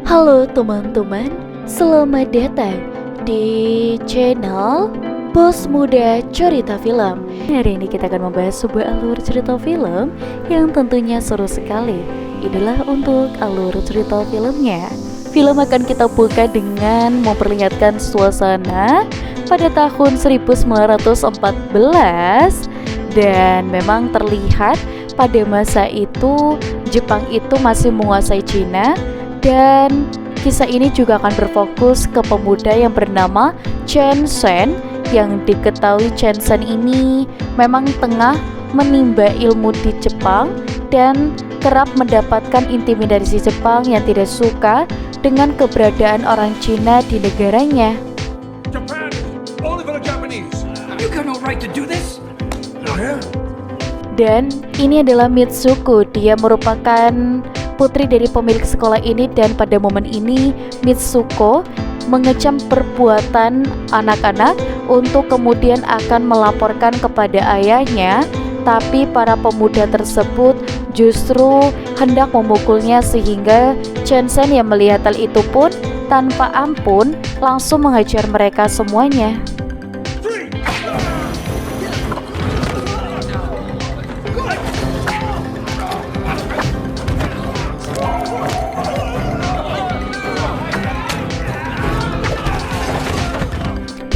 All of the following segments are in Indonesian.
Halo teman-teman, selamat datang di channel Bos Muda Cerita Film. Hari ini kita akan membahas sebuah alur cerita film yang tentunya seru sekali. Inilah untuk alur cerita filmnya. Film akan kita buka dengan memperlihatkan suasana pada tahun 1914 dan memang terlihat pada masa itu Jepang itu masih menguasai Cina. Dan kisah ini juga akan berfokus ke pemuda yang bernama Chen Sen, yang diketahui Chen Sen ini memang tengah menimba ilmu di Jepang dan kerap mendapatkan intimidasi Jepang yang tidak suka dengan keberadaan orang Cina di negaranya. Japan, only for the Japanese. You got no right to do this. Oh, yeah. Dan ini adalah Mitsuko. Dia merupakan putri dari pemilik sekolah ini, dan pada momen ini Mitsuko mengecam perbuatan anak-anak untuk kemudian akan melaporkan kepada ayahnya, tapi para pemuda tersebut justru hendak memukulnya sehingga Chen Sen yang melihat hal itu pun tanpa ampun langsung menghajar mereka semuanya.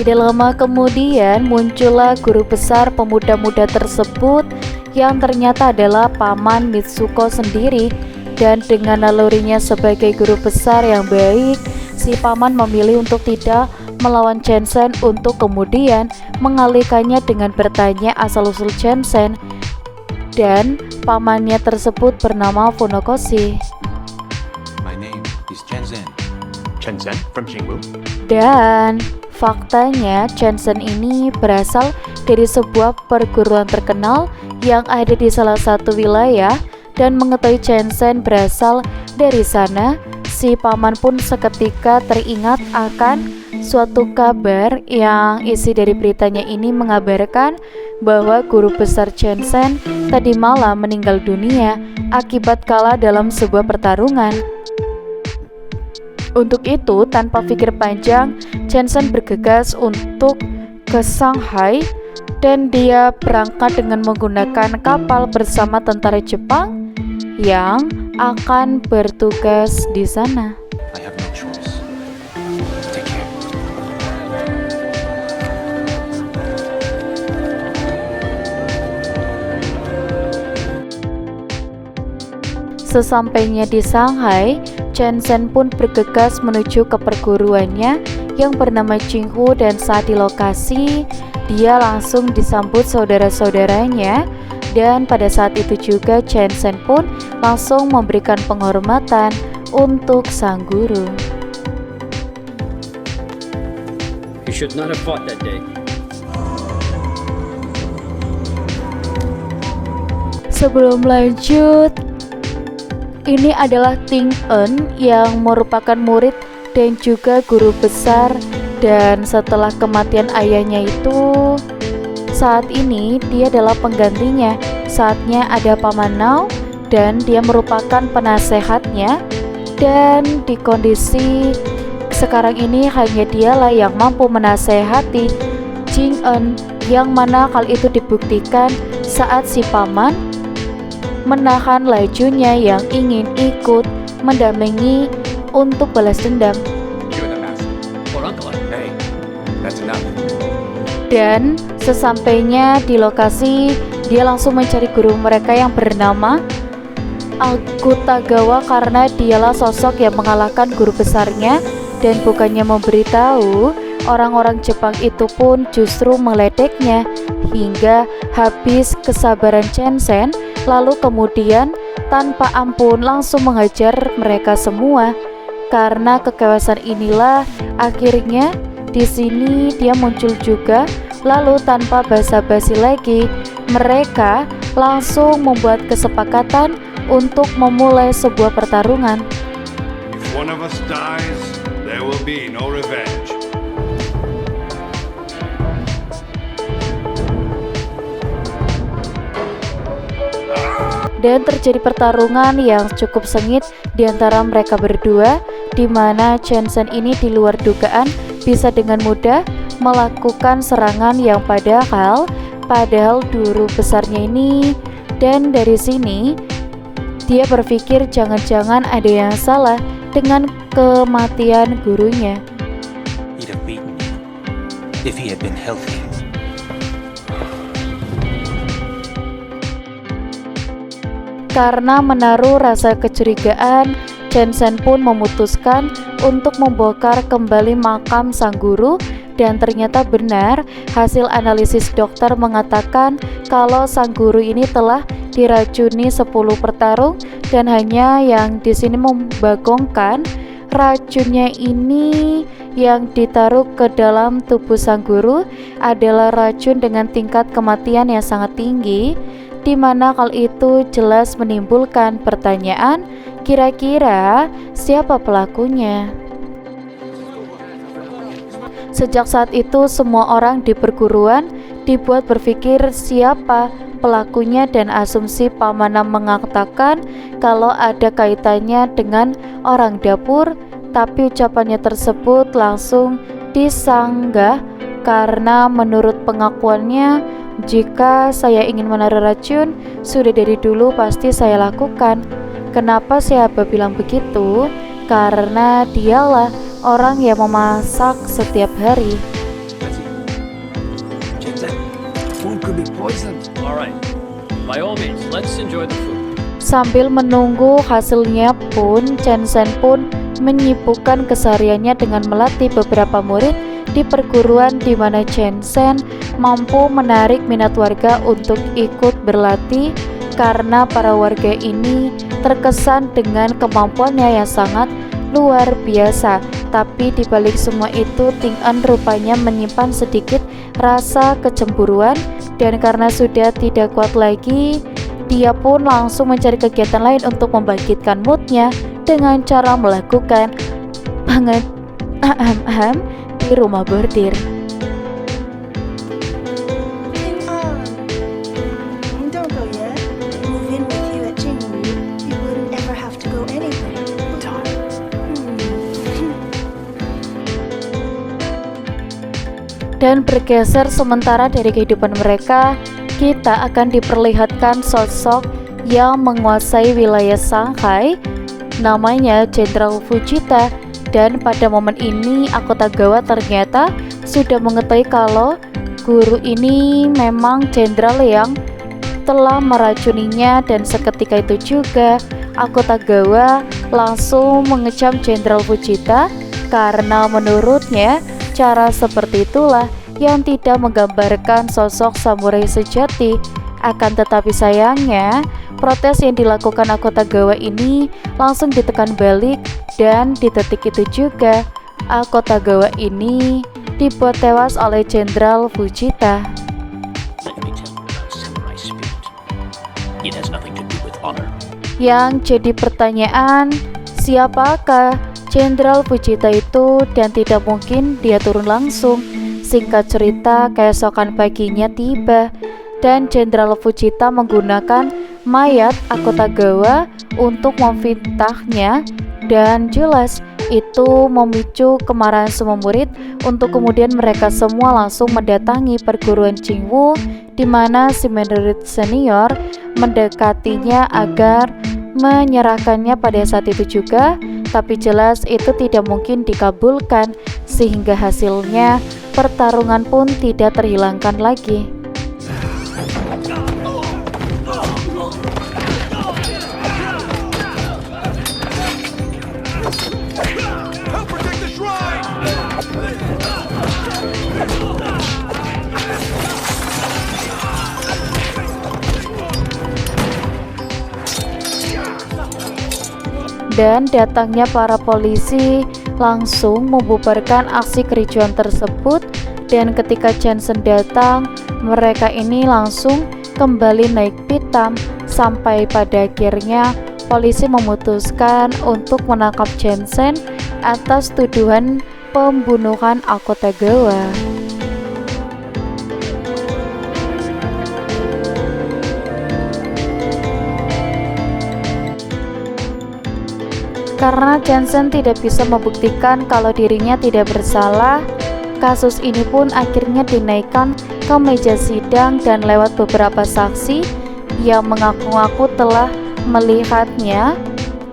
Tidak lama kemudian muncullah guru besar pemuda-muda tersebut yang ternyata adalah paman Mitsuko sendiri. Dan dengan nalurinya sebagai guru besar yang baik, si paman memilih untuk tidak melawan Chen Sen untuk kemudian mengalihkannya dengan bertanya asal-usul Chen Sen. Dan pamannya tersebut bernama Funakoshi. My name is Chen Sen. Chen Sen from Xingwu. Dan faktanya Chen Sen ini berasal dari sebuah perguruan terkenal yang ada di salah satu wilayah. Dan mengetahui Chen Sen berasal dari sana, si paman pun seketika teringat akan suatu kabar yang isi dari beritanya ini mengabarkan bahwa guru besar Chen Sen tadi malam meninggal dunia akibat kalah dalam sebuah pertarungan. Untuk itu, tanpa pikir panjang, Chen Sen bergegas untuk ke Shanghai dan dia berangkat dengan menggunakan kapal bersama tentara Jepang yang akan bertugas di sana. I have no choice. Take care. Sesampainya di Shanghai, Chen Sen pun bergegas menuju ke perguruannya yang bernama Qinghu, dan saat di lokasi dia langsung disambut saudara-saudaranya. Dan pada saat itu juga Chen Sen pun langsung memberikan penghormatan untuk sang guru. You should not have fought that day. Sebelum lanjut, ini adalah Ting En yang merupakan murid dan juga guru besar. Dan setelah kematian ayahnya itu, saat ini dia adalah penggantinya. Saatnya ada Paman Nao dan dia merupakan penasehatnya. Dan di kondisi sekarang ini hanya dialah yang mampu menasehati Ting En, yang mana hal itu dibuktikan saat si paman menahan lajunya yang ingin ikut mendampingi untuk balas dendam. You and the master. Hey, that's enough. Dan sesampainya di lokasi, dia langsung mencari guru mereka yang bernama Akutagawa, karena dialah sosok yang mengalahkan guru besarnya. Dan bukannya memberitahu, orang-orang Jepang itu pun justru meledeknya hingga habis kesabaran Chen Sen, lalu kemudian tanpa ampun langsung menghajar mereka semua. Karena kekewasan inilah akhirnya di sini dia muncul juga. Lalu tanpa basa-basi lagi, mereka langsung membuat kesepakatan untuk memulai sebuah pertarungan. If one of us dies, there will be no revenge. Dan terjadi pertarungan yang cukup sengit di antara mereka berdua. di mana Jensen ini di luar dugaan bisa dengan mudah melakukan serangan yang padahal guru besarnya ini. Dan dari sini dia berpikir jangan-jangan ada yang salah dengan kematian gurunya. He'd have beaten me if he had been healthy. Karena menaruh rasa kecurigaan, Jensen pun memutuskan untuk membongkar kembali makam sang guru. Dan ternyata benar, hasil analisis dokter mengatakan kalau sang guru ini telah diracuni 10 petarung dan hanya yang di sini membagongkan racunnya ini yang ditaruh ke dalam tubuh sang guru adalah racun dengan tingkat kematian yang sangat tinggi, di mana hal itu jelas menimbulkan pertanyaan, kira-kira siapa pelakunya? Sejak saat itu semua orang di perguruan dibuat berpikir siapa pelakunya dan asumsi Pak Manam mengatakan kalau ada kaitannya dengan orang dapur, tapi ucapannya tersebut langsung disanggah karena menurut pengakuannya jika saya ingin menaruh racun sudah dari dulu pasti saya lakukan. Kenapa siapa bilang begitu? Karena dialah orang yang memasak setiap hari. Jensen, food could be poisoned. All right. By all means, let's enjoy the food. Sambil menunggu hasilnya pun, Jensen pun menyibukkan kesehariannya dengan melatih beberapa murid di perguruan di mana Jensen mampu menarik minat warga untuk ikut berlatih karena para warga ini terkesan dengan kemampuannya yang sangat luar biasa. Tapi dibalik semua itu, Ting En rupanya menyimpan sedikit rasa kecemburuan dan karena sudah tidak kuat lagi, dia pun langsung mencari kegiatan lain untuk membangkitkan moodnya dengan cara melakukan di rumah bordir. Don't go yet. Move in with you at Jingwu. You wouldn't ever have to go anywhere. Dan bergeser sementara dari kehidupan mereka, kita akan diperlihatkan sosok yang menguasai wilayah Shanghai, namanya Jenderal Fujita. Dan pada momen ini Akutagawa ternyata sudah mengetahui kalau guru ini memang jenderal yang telah meracuninya, dan seketika itu juga Akutagawa langsung mengecam Jenderal Fujita karena menurutnya cara seperti itulah yang tidak menggambarkan sosok samurai sejati. Akan tetapi sayangnya, protes yang dilakukan Akutagawa ini langsung ditekan balik, dan di detik itu juga Akutagawa ini dibuat tewas oleh Jenderal Fujita. Let me tell you about samurai spirit. It has nothing to do with honor. Yang jadi pertanyaan, siapakah Jenderal Fujita itu, dan tidak mungkin dia turun langsung. Singkat cerita, keesokan paginya tiba dan Jenderal Fujita menggunakan mayat Akutagawa untuk memfitnahnya, dan jelas itu memicu kemarahan semua murid untuk kemudian mereka semua langsung mendatangi perguruan Jingwu, di mana si murid senior mendekatinya agar menyerahkannya pada saat itu juga. Tapi jelas itu tidak mungkin dikabulkan, sehingga hasilnya pertarungan pun tidak terhilangkan lagi. Help protect the shrine! Dan datangnya para polisi langsung membubarkan aksi kericuan tersebut, dan ketika Jensen datang, mereka ini langsung kembali naik pitam sampai pada akhirnya polisi memutuskan untuk menangkap Jensen atas tuduhan pembunuhan Akutagawa. Karena Jensen tidak bisa membuktikan kalau dirinya tidak bersalah, kasus ini pun akhirnya dinaikkan ke meja sidang dan lewat beberapa saksi yang mengaku-ngaku telah melihatnya,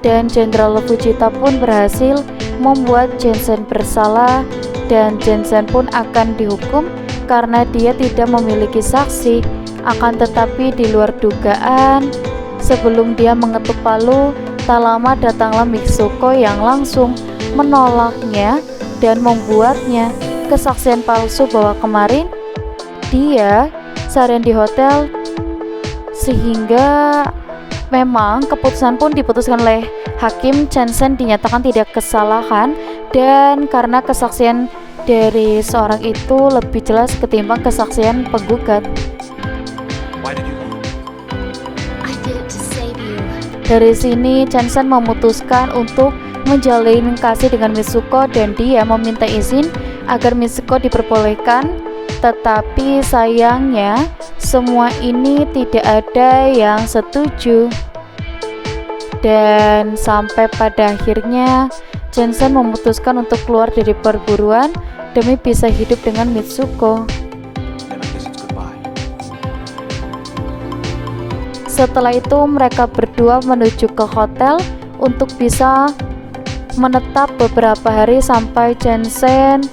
dan Jenderal Fujita pun berhasil membuat Jensen bersalah, dan Jensen pun akan dihukum karena dia tidak memiliki saksi. Akan tetapi di luar dugaan, sebelum dia mengetuk palu, tak lama datanglah Mitsuko yang langsung menolaknya dan membuatnya kesaksian palsu bahwa kemarin dia seharian di hotel, sehingga memang keputusan pun diputuskan oleh hakim. Jensen dinyatakan tidak kesalahan, dan karena kesaksian dari seorang itu lebih jelas ketimbang kesaksian penggugat. Why did you lie? I did it to save you. Dari sini Jensen memutuskan untuk menjalin kasih dengan Mitsuko, dan dia meminta izin agar Mitsuko diperbolehkan. Tetapi sayangnya semua ini tidak ada yang setuju, dan sampai pada akhirnya Jensen memutuskan untuk keluar dari perguruan demi bisa hidup dengan Mitsuko. Then I guess it's goodbye. Setelah itu mereka berdua menuju ke hotel untuk bisa menetap beberapa hari sampai Jensen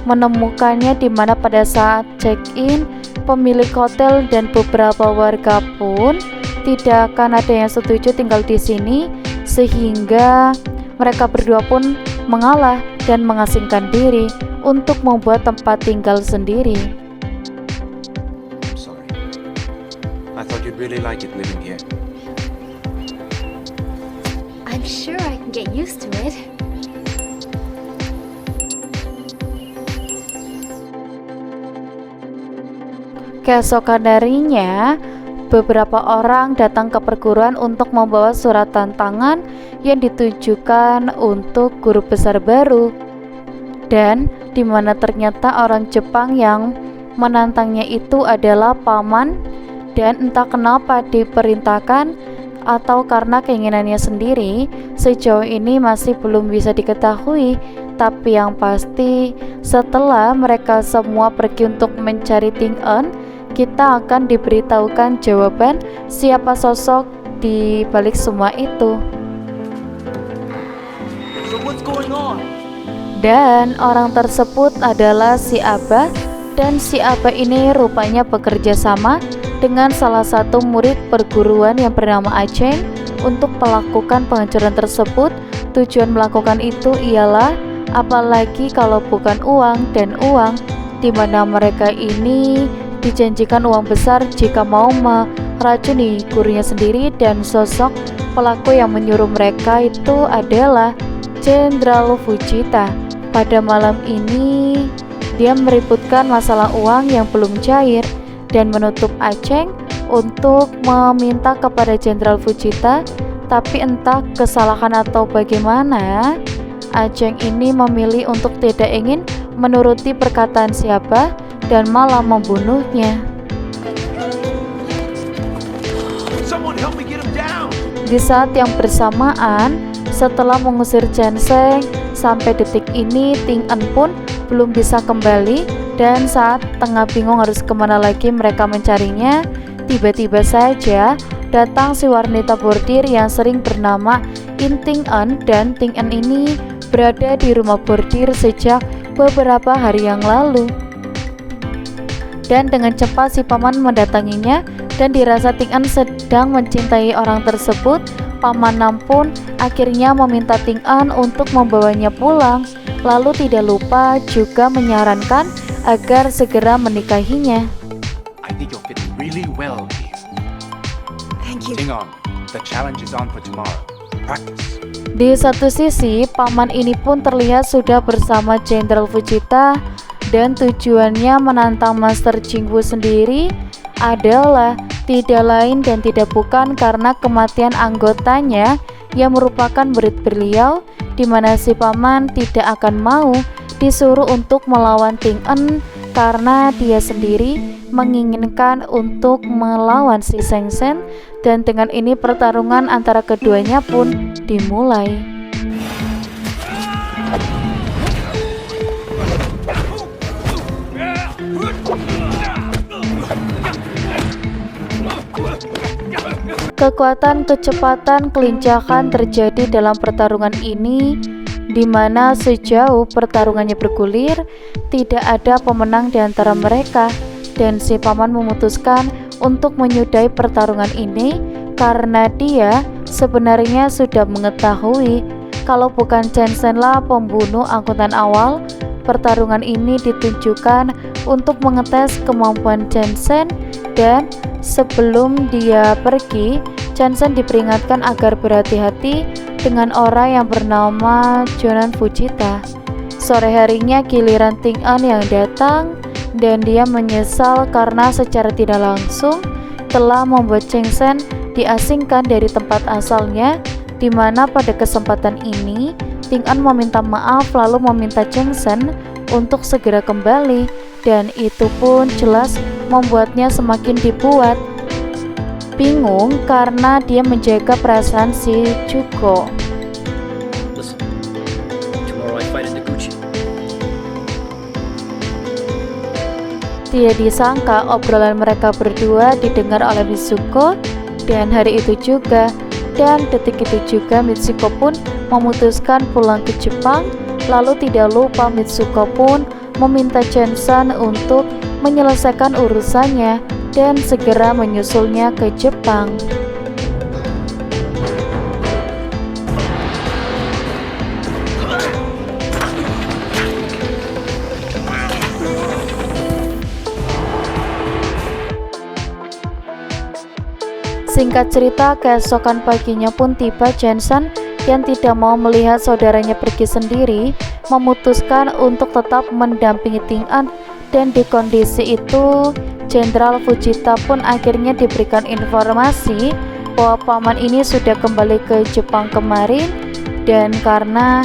menemukannya, di mana pada saat check-in pemilik hotel dan beberapa warga pun tidak akan ada yang setuju tinggal di sini, sehingga mereka berdua pun mengalah dan mengasingkan diri untuk membuat tempat tinggal sendiri. I'm sorry. I thought you'd really like it living here. I'm sure I can get used to it. Keesokan harinya, beberapa orang datang ke perguruan untuk membawa surat tantangan yang ditujukan untuk guru besar baru, dan di mana ternyata orang Jepang yang menantangnya itu adalah paman, dan entah kenapa diperintahkan atau karena keinginannya sendiri, sejauh ini masih belum bisa diketahui. Tapi yang pasti, setelah mereka semua pergi untuk mencari Ting En, kita akan diberitahukan jawaban siapa sosok di balik semua itu. So what's going on? Dan orang tersebut adalah si Abah, dan si Abah ini rupanya bekerja sama dengan salah satu murid perguruan yang bernama Acheng untuk melakukan penghancuran tersebut. Tujuan melakukan itu ialah apalagi kalau bukan uang dan uang, di mana mereka ini dijanjikan uang besar jika mau meracuni gurunya sendiri, dan sosok pelaku yang menyuruh mereka itu adalah Jenderal Fujita. Pada malam ini dia meributkan masalah uang yang belum cair dan menutup Acheng untuk meminta kepada Jenderal Fujita, tapi entah kesalahan atau bagaimana, Acheng ini memilih untuk tidak ingin menuruti perkataan siapa dan malah membunuhnya. Someone help me get him down. Di saat yang bersamaan, setelah mengusir Jensen, sampai detik ini Ting En pun belum bisa kembali, dan saat tengah bingung harus kemana lagi mereka mencarinya, tiba-tiba saja datang si wanita bordir yang sering bernama In Ting En, dan Ting En ini berada di rumah bordir sejak beberapa hari yang lalu. Dan dengan cepat si paman mendatanginya, dan dirasa Ting En sedang mencintai orang tersebut. Paman Nam pun akhirnya meminta Ting En untuk membawanya pulang, lalu tidak lupa juga menyarankan agar segera menikahinya. I think you'll fit really well here. Thank you. Ting On, the challenge is on for tomorrow. Practice. Di satu sisi, paman ini pun terlihat sudah bersama Jenderal Fujita, dan tujuannya menantang Master Jingwu sendiri adalah tidak lain dan tidak bukan karena kematian anggotanya yang merupakan murid beliau, di mana si paman tidak akan mau disuruh untuk melawan Ting En karena dia sendiri menginginkan untuk melawan si Seng Sen, dan dengan ini pertarungan antara keduanya pun dimulai. Kekuatan, kecepatan, kelincahan terjadi dalam pertarungan ini, di mana sejauh pertarungannya bergulir, tidak ada pemenang di antara mereka, dan si paman memutuskan untuk menyudahi pertarungan ini karena dia sebenarnya sudah mengetahui kalau bukan Chen Zhen lah pembunuh angkutan awal. Pertarungan ini ditunjukkan untuk mengetes kemampuan Chen Zhen, dan sebelum dia pergi, Chen Zhen diperingatkan agar berhati-hati dengan orang yang bernama Jonan Fujita. Sore harinya giliran Ting An yang datang, dan dia menyesal karena secara tidak langsung telah membuat Chen Zhen diasingkan dari tempat asalnya, di mana pada kesempatan ini Ting An meminta maaf lalu meminta Chen Zhen untuk segera kembali, dan itu pun jelas membuatnya semakin dibuat bingung karena dia menjaga perasaan si Chuko. Listen, tomorrow I fight in Noguchi. Tidak disangka obrolan mereka berdua didengar oleh Mitsuko, dan hari itu juga dan detik itu juga Mitsuko pun memutuskan pulang ke Jepang. Lalu tidak lupa Mitsuko pun meminta Chen Zhen untuk menyelesaikan urusannya dan segera menyusulnya ke Jepang. Singkat cerita, keesokan paginya pun tiba Chen Zhen yang tidak mau melihat saudaranya pergi sendiri, memutuskan untuk tetap mendampingi Ting An, dan di kondisi itu Jenderal Fujita pun akhirnya diberikan informasi bahwa paman ini sudah kembali ke Jepang kemarin, dan karena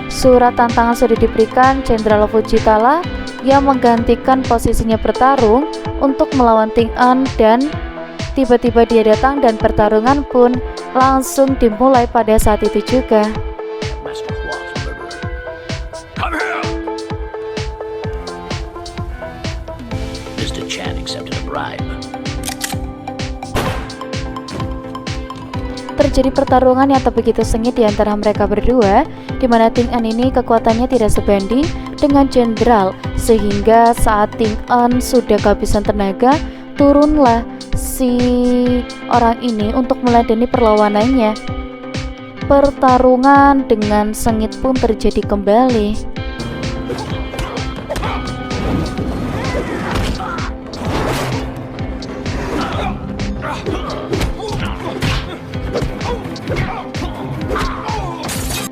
surat tantangan sudah diberikan, Jenderal Fujita lah yang menggantikan posisinya bertarung untuk melawan Ting An, dan tiba-tiba dia datang dan pertarungan pun langsung dimulai pada saat itu juga. Master Huang's murderer. Come here! Mr. Chan accepted a bribe. Terjadi pertarungan yang tak begitu sengit di antara mereka berdua, di mana Ting An ini kekuatannya tidak sebanding dengan Jenderal, sehingga saat Ting An sudah kehabisan tenaga, turunlah si orang ini untuk meladeni perlawanannya. Pertarungan dengan sengit pun terjadi kembali.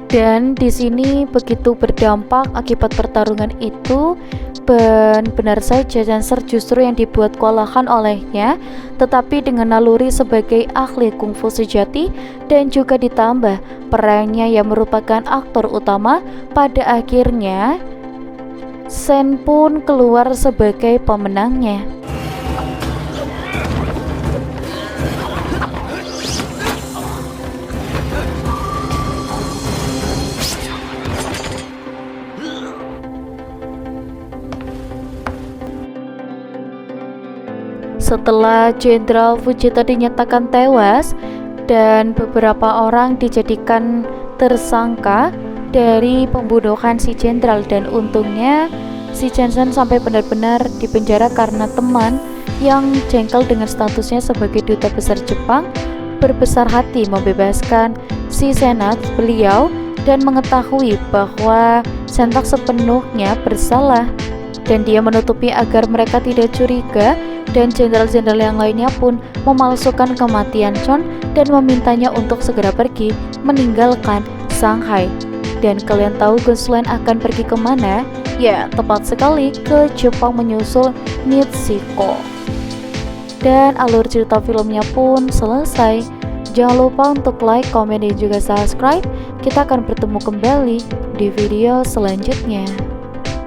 Dan di sini begitu berdampak akibat pertarungan itu, benar saja Dancer justru yang dibuat kewalahan olehnya, tetapi dengan naluri sebagai ahli kungfu sejati dan juga ditambah perannya yang merupakan aktor utama, pada akhirnya Sen pun keluar sebagai pemenangnya. Setelah Jenderal Fujita dinyatakan tewas dan beberapa orang dijadikan tersangka dari pembunuhan si jenderal, dan untungnya si Chen Zhen sampai benar-benar dipenjara karena teman yang jengkel dengan statusnya sebagai duta besar Jepang berbesar hati membebaskan si senat beliau dan mengetahui bahwa Sentak sepenuhnya bersalah, dan dia menutupi agar mereka tidak curiga, dan jenderal-jenderal yang lainnya pun memalsukan kematian Chon dan memintanya untuk segera pergi meninggalkan Shanghai. Dan kalian tahu Gunslin akan pergi kemana? Ya, tepat sekali ke Jepang menyusul Mitsuko. Dan alur cerita filmnya pun selesai. Jangan lupa untuk like, komen, dan juga subscribe. Kita akan bertemu kembali di video selanjutnya.